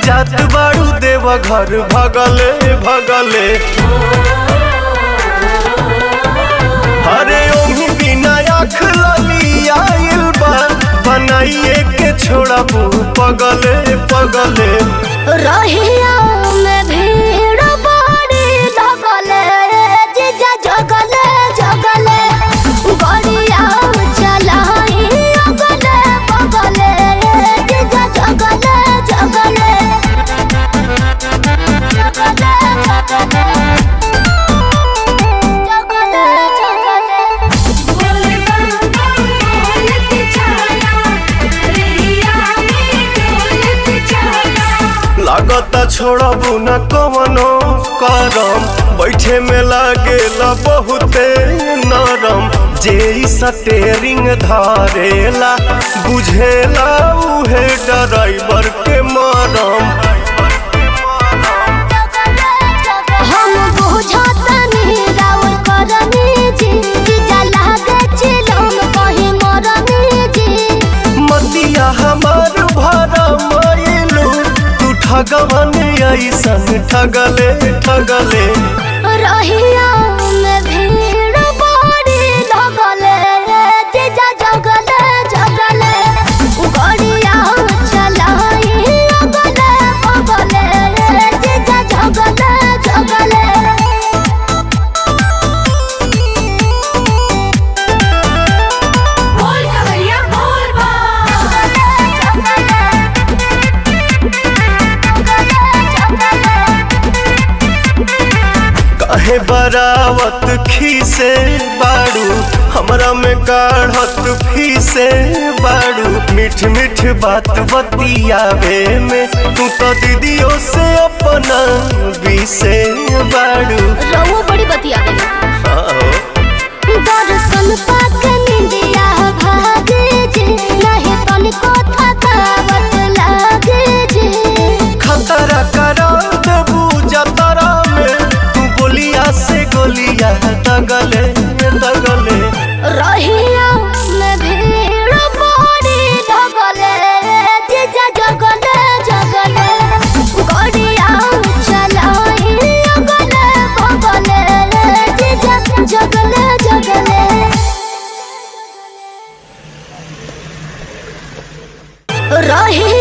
जात बाड़ू देव घर भगले भगले अरे ओही बिना आँख लली आइल बा बनाइए के छोड़ा पगले पगले रहिया में भीड़ बड़ी लगले जीजा जगले जगले गड़िया चलाई अगले बगले जीजा जगले जगले लागता छोड़बू न कवनो करम बैठे में लागेला बहुते नरम जे स्टेरिंग धारेला बुझेला उहे ड्राइवर के मरम मतिया हमार भरा मायलू तू ठगवन ऐसन ठगले ठगले रहिया में भीड़ बड़ी लगले जीजा जगले जगले गड़िया चलाई अगले बगले जीजा जगले जगले काहे बरावत खीसे बाड़ू हमरा में काढ़त फीसे बाड़ू मीठ मीठ बात बतियावे में तू तो दीदियों से अपना बीसे बाड़ू रवो बड़ी बतियावे दर्शन पाके निंदिया भागे जे नहीं तनिको थकावट लागे जे खतरा करा देबू जतरा में तू बोलिया से गोलिया दगले दगले रहिया में भीड़ बड़ी लगले जीजा जगले जगले गड़िया चलाई अगले बगले जीजा जगले जगले रही